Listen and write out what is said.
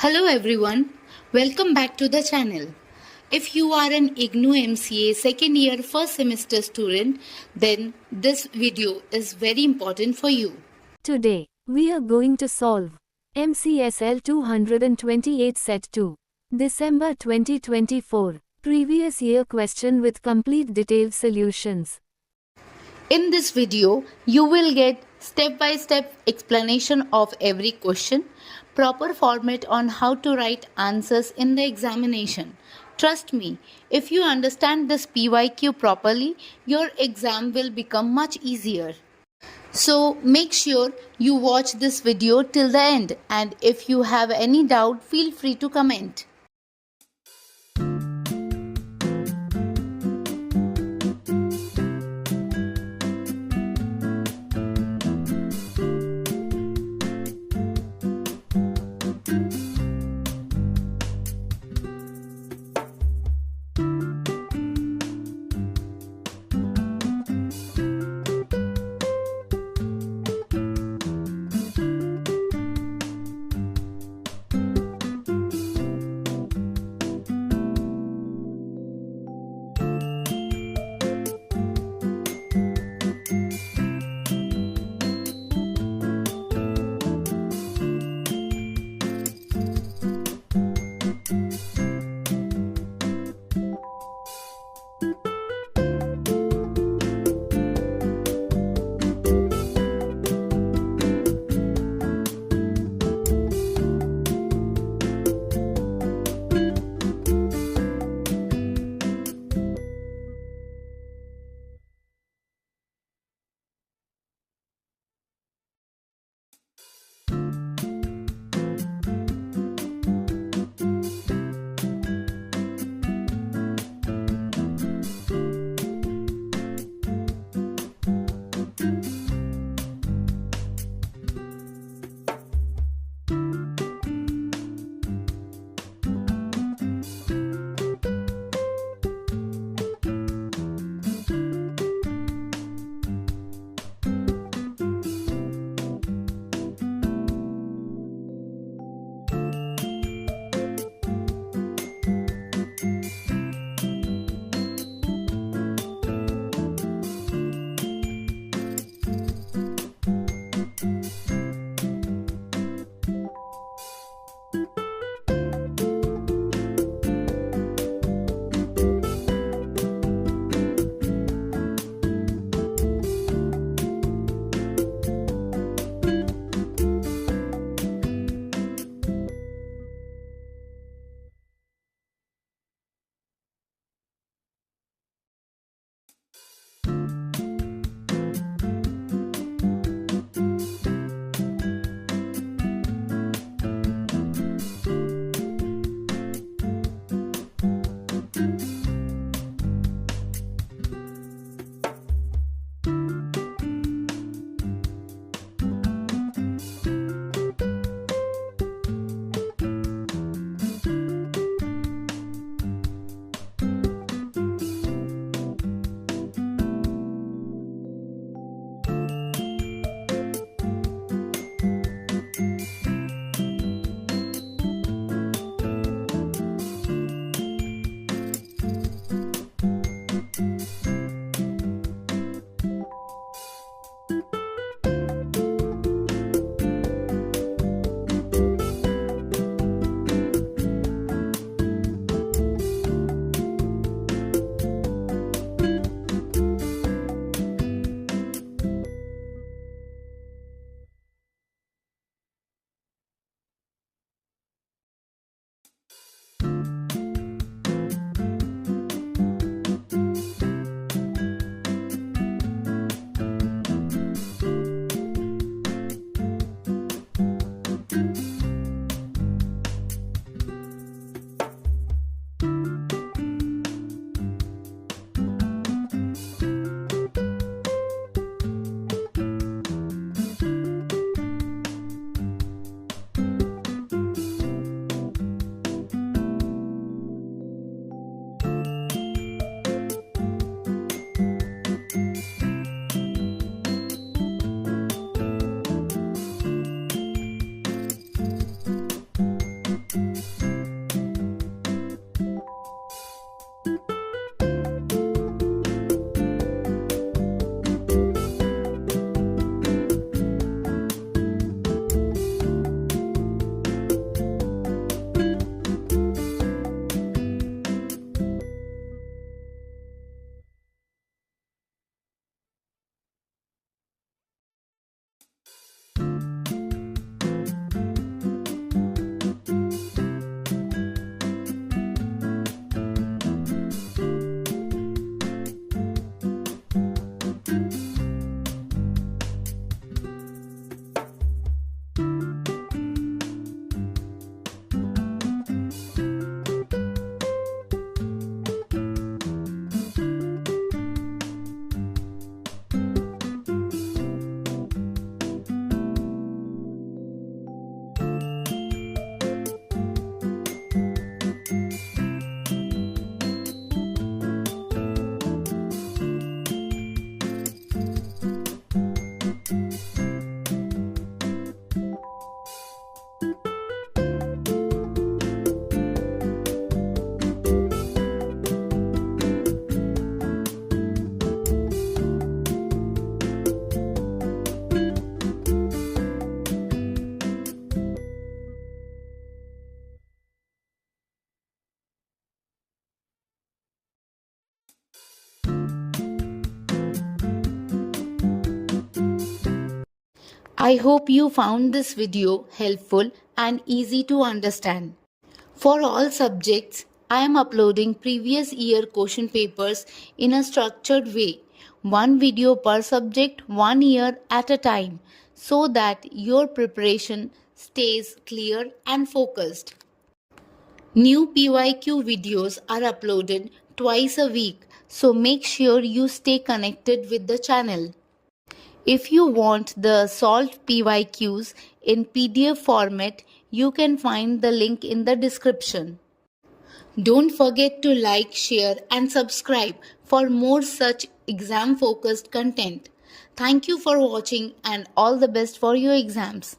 Hello everyone, welcome back to the channel. If you are an IGNOU MCA second year first semester student, then this video is very important for you. Today, we are going to solve MCSL-228 Set 2, December 2024, previous year question with complete detailed solutions. In this video, you will get step-by-step explanation of every question, proper format on how to write answers in the examination. Trust me, if you understand this PYQ properly, your exam will become much easier. So make sure you watch this video till the end, and if you have any doubt, feel free to comment. I hope you found this video helpful and easy to understand. For all subjects, I am uploading previous year question papers in a structured way, one video per subject 1 year at a time, so that your preparation stays clear and focused. New PYQ videos are uploaded twice a week, so make sure you stay connected with the channel. If you want the solved PYQs in PDF format, you can find the link in the description. Don't forget to like, share, and subscribe for more such exam focused content. Thank you for watching and all the best for your exams.